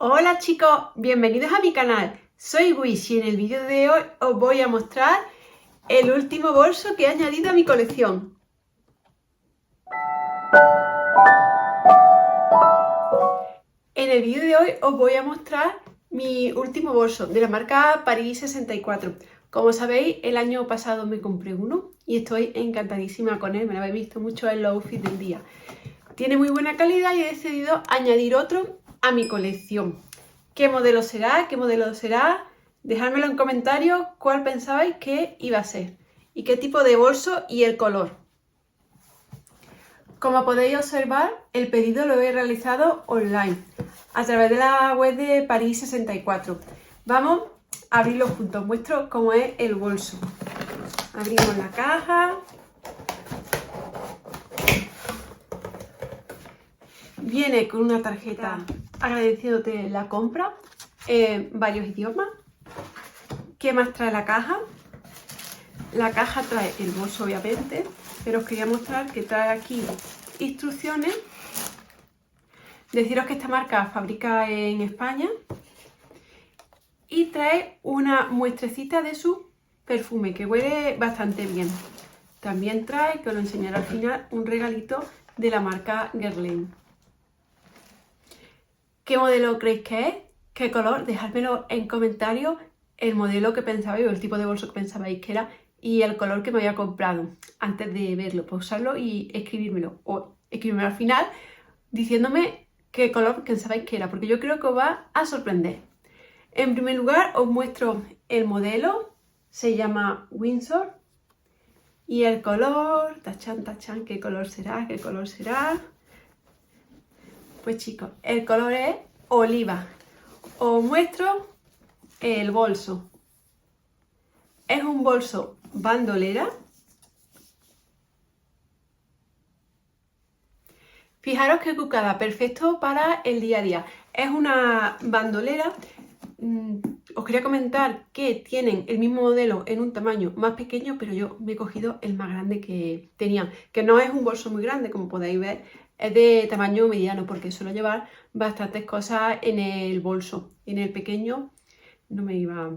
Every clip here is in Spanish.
Hola chicos, bienvenidos a mi canal. Soy Wish y en el vídeo de hoy os voy a mostrar el último bolso que he añadido a mi colección. En el vídeo de hoy os voy a mostrar mi último bolso de la marca Paris 64. Como sabéis, el año pasado me compré uno y estoy encantadísima con él. Me lo habéis visto mucho en los outfits del día. Tiene muy buena calidad y he decidido añadir otro a mi colección. ¿Qué modelo será? ¿Qué modelo será? Dejádmelo en comentarios cuál pensabais que iba a ser y qué tipo de bolso y el color. Como podéis observar, el pedido lo he realizado online a través de la web de Paris 64. Vamos a abrirlo juntos. Os muestro cómo es el bolso. Abrimos la caja. Viene con una tarjeta agradeciéndote la compra en varios idiomas. ¿Qué más trae la caja? La caja trae el bolso, obviamente, pero os quería mostrar que trae aquí instrucciones. Deciros que esta marca fabrica en España y trae una muestrecita de su perfume que huele bastante bien. También trae, que os lo enseñaré al final, un regalito de la marca Guerlain. ¿Qué modelo creéis que es? ¿Qué color? Dejádmelo en comentarios el modelo que pensabais o el tipo de bolso que pensabais que era y el color que me había comprado antes de verlo, pausarlo y escribírmelo o escribirme al final diciéndome qué color pensabais que era, porque yo creo que os va a sorprender. En primer lugar os muestro el modelo, se llama Windsor y el color, tachan, tachan, ¿qué color será? ¿Qué color será? Pues chicos, el color es oliva. Os muestro el bolso. Es un bolso bandolera. Fijaros qué cucada, perfecto para el día a día. Es una bandolera. Os quería comentar que tienen el mismo modelo en un tamaño más pequeño, pero yo me he cogido el más grande que tenían, que no es un bolso muy grande, como podéis ver, es de tamaño mediano, porque suelo llevar bastantes cosas en el bolso. En el pequeño no me iba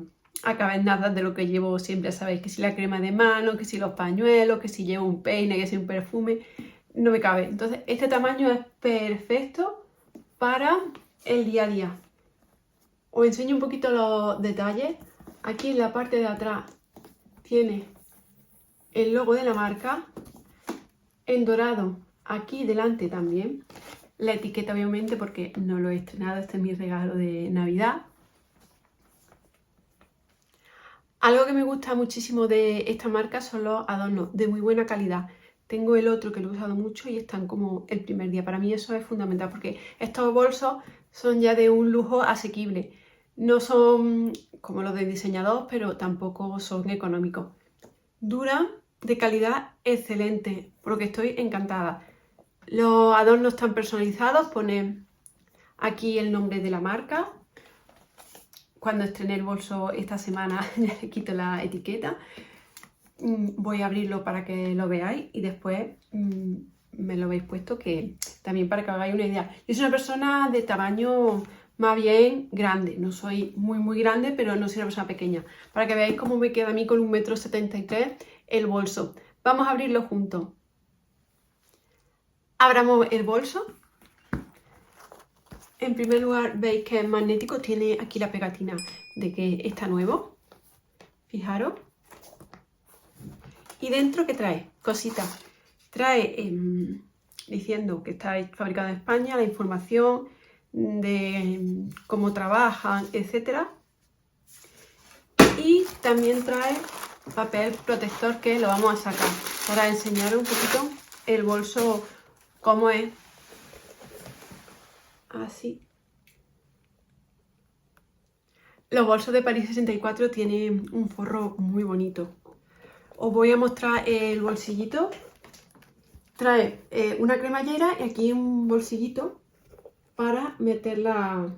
a caber nada de lo que llevo siempre, sabéis, que si la crema de mano, que si los pañuelos, que si llevo un peine, que si un perfume, no me cabe. Entonces este tamaño es perfecto para el día a día. Os enseño un poquito los detalles. Aquí en la parte de atrás tiene el logo de la marca, en dorado aquí delante también, la etiqueta obviamente porque no lo he estrenado, este es mi regalo de Navidad. Algo que me gusta muchísimo de esta marca son los adornos de muy buena calidad. Tengo el otro que lo he usado mucho y están como el primer día. Para mí eso es fundamental porque estos bolsos son ya de un lujo asequible. No son como los de diseñador, pero tampoco son económicos. Duran de calidad excelente, por lo que estoy encantada. Los adornos están personalizados, pone aquí el nombre de la marca. Cuando estrené el bolso esta semana ya le quito la etiqueta. Voy a abrirlo para que lo veáis y después me lo veis puesto, que también para que hagáis una idea. Yo soy una persona de tamaño más bien grande, no soy muy grande, pero no soy una persona pequeña. Para que veáis cómo me queda a mí con 1,73 m el bolso. Vamos a abrirlo juntos. Abramos el bolso. En primer lugar veis que es magnético, tiene aquí la pegatina de que está nuevo. Fijaros. Y dentro, ¿qué trae? Cositas. Trae diciendo que está fabricado en España, la información de cómo trabajan, etc. Y también trae papel protector que lo vamos a sacar para enseñaros un poquito el bolso cómo es. Así. Los bolsos de Paris 64 tienen un forro muy bonito. Os voy a mostrar el bolsillito. Trae una cremallera y aquí un bolsillito para meter la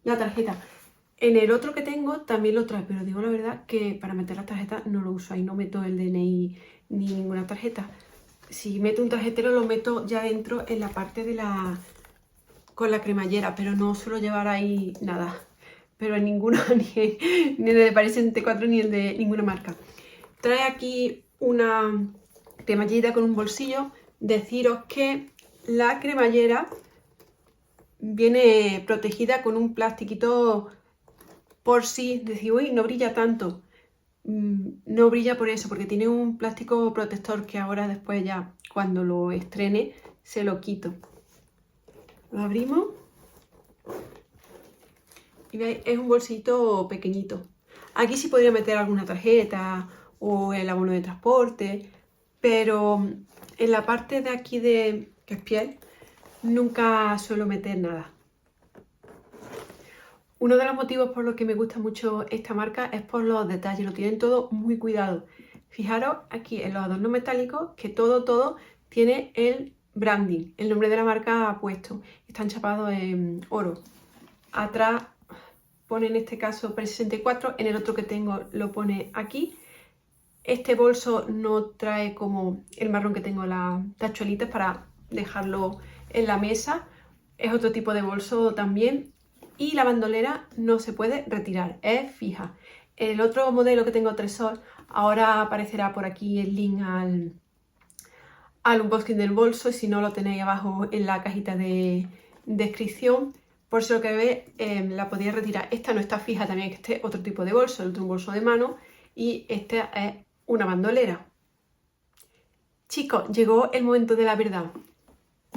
tarjeta. En el otro que tengo también lo trae, pero digo la verdad que para meter la tarjeta no lo uso. Ahí no meto el DNI ni ninguna tarjeta. Si meto un tarjetero lo meto ya dentro en la parte de la con la cremallera, pero no suelo llevar ahí nada. Pero en ninguno, ni el de Paris T4 ni el de ninguna marca. Trae aquí una cremallera con un bolsillo. Deciros que la cremallera viene protegida con un plastiquito por si decís, uy, no brilla tanto. No brilla por eso, porque tiene un plástico protector que ahora después ya, cuando lo estrene, se lo quito. Lo abrimos y veis, es un bolsito pequeñito. Aquí sí podría meter alguna tarjeta o el abono de transporte, pero en la parte de aquí de que es piel nunca suelo meter nada. Uno de los motivos por los que me gusta mucho esta marca es por los detalles, lo tienen todo muy cuidado. Fijaros aquí en los adornos metálicos que todo tiene el branding, el nombre de la marca puesto. Están chapados en oro. Atrás pone en este caso Paris 64, en el otro que tengo lo pone aquí. Este bolso no trae como el marrón que tengo las tachuelitas para dejarlo en la mesa. Es otro tipo de bolso también. Y la bandolera no se puede retirar, es fija. El otro modelo que tengo Tresor, ahora aparecerá por aquí el link al unboxing del bolso, y si no lo tenéis abajo en la cajita de descripción. Por si lo que veis, la podéis retirar. Esta no está fija también, que este es otro tipo de bolso, el otro un bolso de mano, y este es una bandolera. Chicos, llegó el momento de la verdad.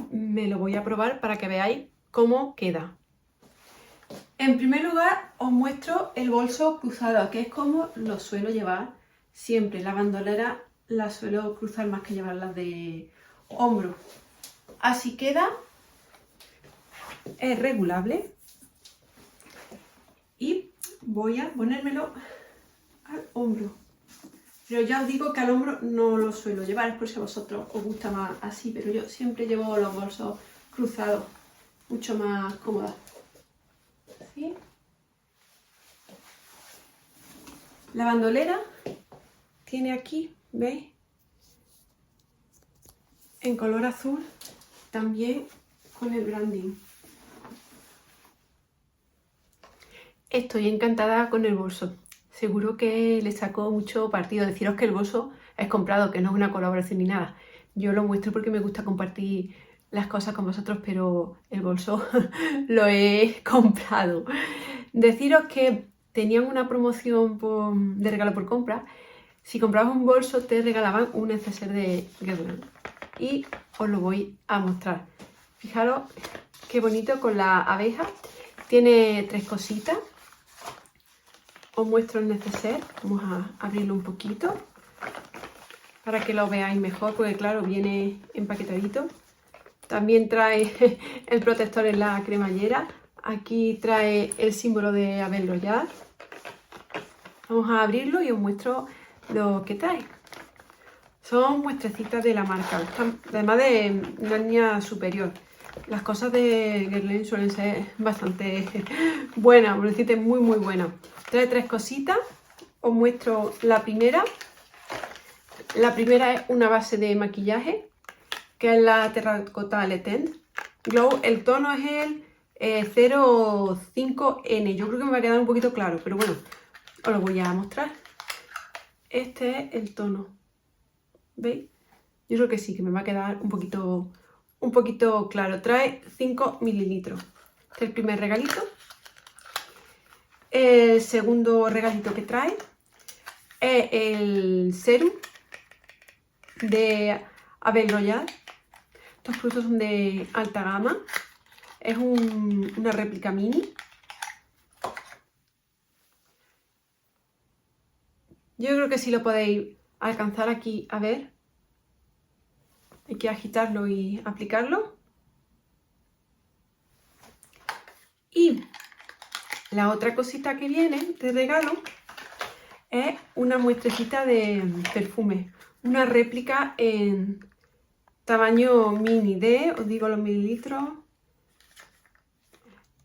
Me lo voy a probar para que veáis cómo queda. En primer lugar os muestro el bolso cruzado, que es como lo suelo llevar siempre. La bandolera la suelo cruzar más que llevarlas de hombro. Así queda, es regulable y voy a ponérmelo al hombro. Pero ya os digo que al hombro no lo suelo llevar, es por si a vosotros os gusta más así, pero yo siempre llevo los bolsos cruzados, mucho más cómodos. ¿Sí? La bandolera tiene aquí, ¿veis? En color azul, también con el branding. Estoy encantada con el bolso. Seguro que le saco mucho partido. Deciros que el bolso es comprado, que no es una colaboración ni nada. Yo lo muestro porque me gusta compartir las cosas con vosotros, pero el bolso lo he comprado. Deciros que tenían una promoción de regalo por compra. Si comprabas un bolso te regalaban un neceser de Guerlain. Y os lo voy a mostrar. Fijaros qué bonito con la abeja. Tiene 3 cositas. Os muestro el neceser. Vamos a abrirlo un poquito para que lo veáis mejor, porque claro, viene empaquetadito. También trae el protector en la cremallera. Aquí trae el símbolo de Abel Royal. Vamos a abrirlo y os muestro lo que trae. Son muestrecitas de la marca, además de una línea superior. Las cosas de Guerlain suelen ser bastante buenas, por decirte muy buenas. Trae 3 cositas, os muestro la primera. La primera es una base de maquillaje, que es la terracota Letend Glow. El tono es el 05N. Yo creo que me va a quedar un poquito claro, pero bueno, os lo voy a mostrar. Este es el tono. ¿Veis? Yo creo que sí, que me va a quedar un poquito claro. Trae 5 mililitros. Este es el primer regalito. El segundo regalito que trae es el serum de Abel Royal. Estos productos son de alta gama. Es una réplica mini. Yo creo que sí lo podéis alcanzar aquí a ver. Hay que agitarlo y aplicarlo. Y la otra cosita que viene de regalo es una muestrecita de perfume. Una réplica en tamaño mini de, os digo los mililitros.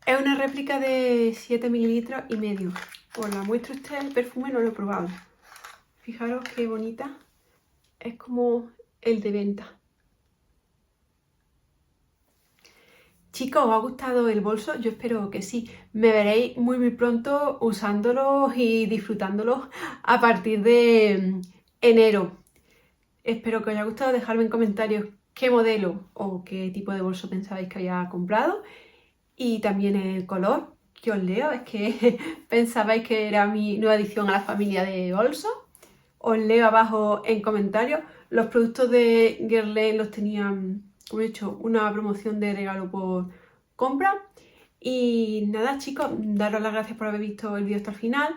Es una réplica de 7 mililitros y medio. Os la muestro, este perfume no lo he probado. Fijaros qué bonita. Es como el de venta. Chicos, ¿os ha gustado el bolso? Yo espero que sí. Me veréis muy pronto usándolos y disfrutándolos a partir de enero. Espero que os haya gustado. Dejadme en comentarios qué modelo o qué tipo de bolso pensabais que había comprado. Y también el color que os leo. Es que pensabais que era mi nueva adición a la familia de bolsos. Os leo abajo en comentarios. Los productos de Guerlain los tenían, como he dicho, una promoción de regalo por compra. Y nada, chicos, daros las gracias por haber visto el vídeo hasta el final.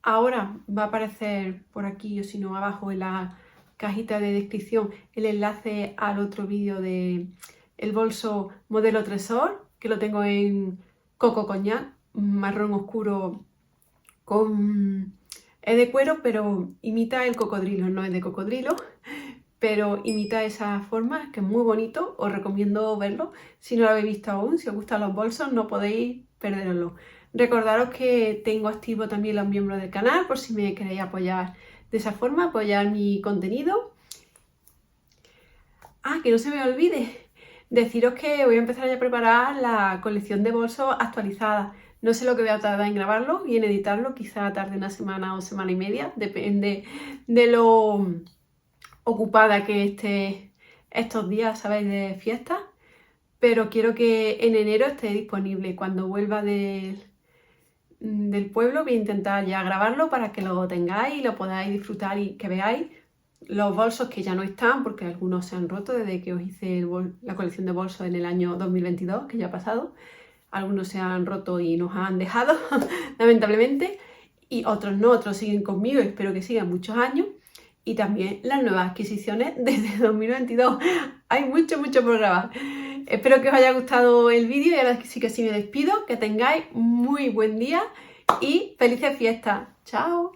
Ahora va a aparecer por aquí o si no abajo en la cajita de descripción el enlace al otro vídeo de el bolso modelo Tresor, que lo tengo en coco coñac, marrón oscuro con... Es de cuero, pero imita el cocodrilo, no es de cocodrilo, pero imita esa forma, que es muy bonito. Os recomiendo verlo si no lo habéis visto aún. Si os gustan los bolsos, no podéis perderoslo. Recordaros que tengo activo también los miembros del canal, por si me queréis apoyar de esa forma, apoyar mi contenido. Ah, que no se me olvide deciros que voy a empezar ya a preparar la colección de bolsos actualizada. No sé lo que voy a tardar en grabarlo y en editarlo, quizá tarde una semana o semana y media, depende de lo ocupada que esté estos días, ¿sabéis? De fiesta. Pero quiero que en enero esté disponible. Cuando vuelva del pueblo voy a intentar ya grabarlo para que lo tengáis y lo podáis disfrutar y que veáis los bolsos que ya no están, porque algunos se han roto desde que os hice la colección de bolsos en el año 2022, que ya ha pasado. Algunos se han roto y nos han dejado, lamentablemente, y otros no, otros siguen conmigo y espero que sigan muchos años. Y también las nuevas adquisiciones desde 2022. Hay mucho por grabar. Espero que os haya gustado el vídeo y ahora sí que sí me despido. Que tengáis muy buen día y felices fiestas. ¡Chao!